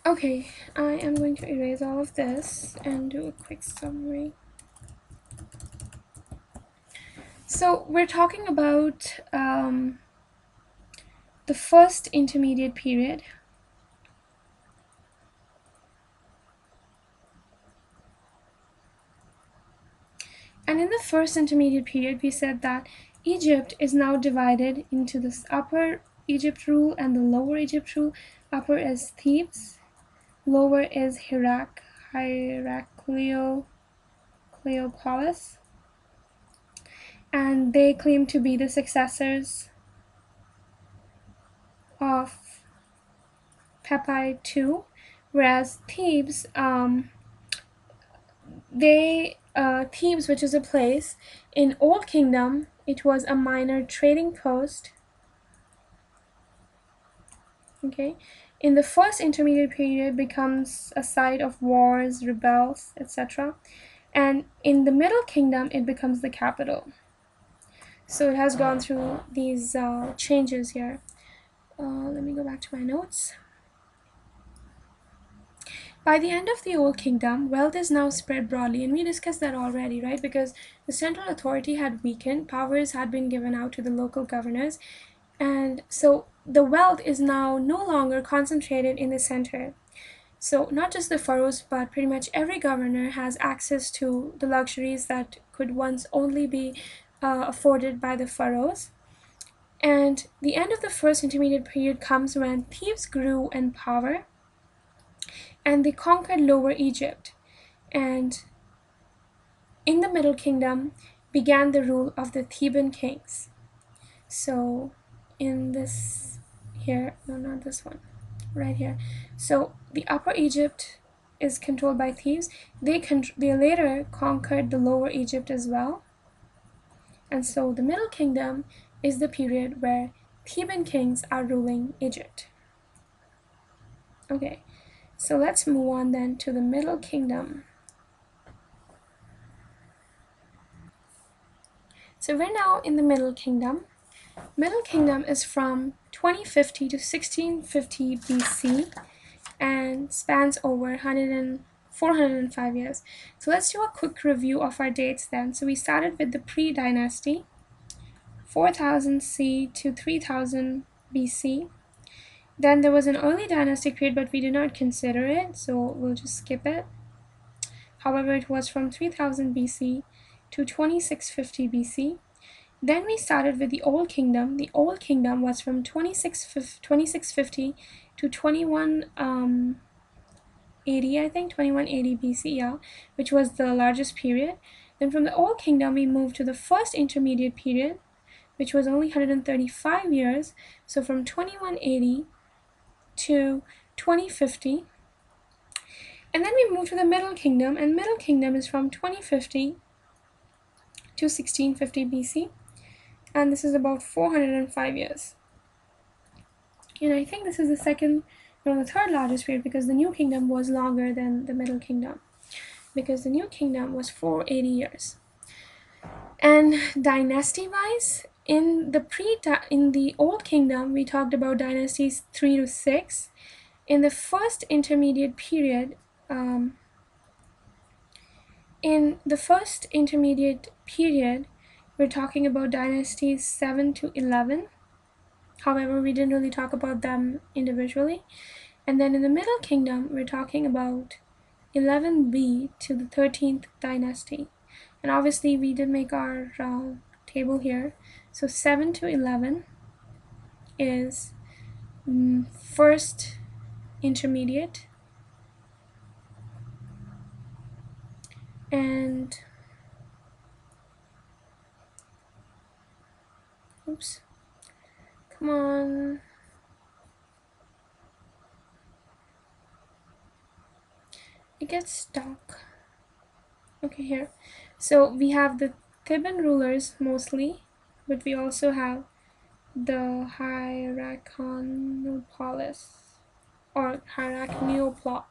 Okay, I am going to erase all of this and do a quick summary. So we're talking about the first intermediate period. And in the first intermediate period, we said that Egypt is now divided into this upper Egypt rule and the lower Egypt rule. Upper is Thebes, lower is Heracleopolis, and they claim to be the successors of Pepi II, whereas Thebes, which is a place in Old Kingdom, it was a minor trading post. Okay, in the first intermediate period, becomes a site of wars, rebels, etc. And in the Middle Kingdom, it becomes the capital. So it has gone through these changes here. Let me go back to my notes. By the end of the Old Kingdom, wealth is now spread broadly, and we discussed that already, right? Because the central authority had weakened, powers had been given out to the local governors, and so the wealth is now no longer concentrated in the center. So, not just the pharaohs, but pretty much every governor has access to the luxuries that could once only be afforded by the pharaohs. And the end of the first intermediate period comes when Thebes grew in power and they conquered Lower Egypt. And in the Middle Kingdom began the rule of the Theban kings. So, in this here, no, not this one, right here. So, the Upper Egypt is controlled by Thebes. They later conquered the Lower Egypt as well. And so, the Middle Kingdom is the period where Theban kings are ruling Egypt. Okay, so let's move on then to the Middle Kingdom. So we're now in the Middle Kingdom. Middle Kingdom is from 2050 to 1650 BC and spans over 405 years. So let's do a quick review of our dates then. So we started with the pre-dynasty, 4000 C to 3000 BC. Then there was an early dynastic period, but we did not consider it, so we'll just skip it. However, it was from 3000 BC to 2650 BC. Then we started with the Old Kingdom. The Old Kingdom was from 2650 to 2180, I think, 2180 BC, yeah, which was the largest period. Then from the Old Kingdom, we moved to the first intermediate period, which was only 135 years. So from 2180 to 2050. And then we moved to the Middle Kingdom, and Middle Kingdom is from 2050 to 1650 BC. And this is about 405 years. And I think this is the third largest period, because the New Kingdom was longer than the Middle Kingdom, because the New Kingdom was 480 years. And dynasty-wise, in the Old Kingdom, we talked about dynasties 3 to 6. In the first intermediate period, we're talking about dynasties 7 to 11. However, we didn't really talk about them individually. And then in the Middle Kingdom, we're talking about 11B to the 13th dynasty. And obviously, we did make our table here. So 7 to 11 is first intermediate. And oops, come on. It gets stuck. Okay, here. So we have the Theban rulers mostly, but we also have the Hierarchopolis or Hierarchopolis.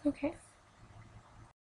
Okay.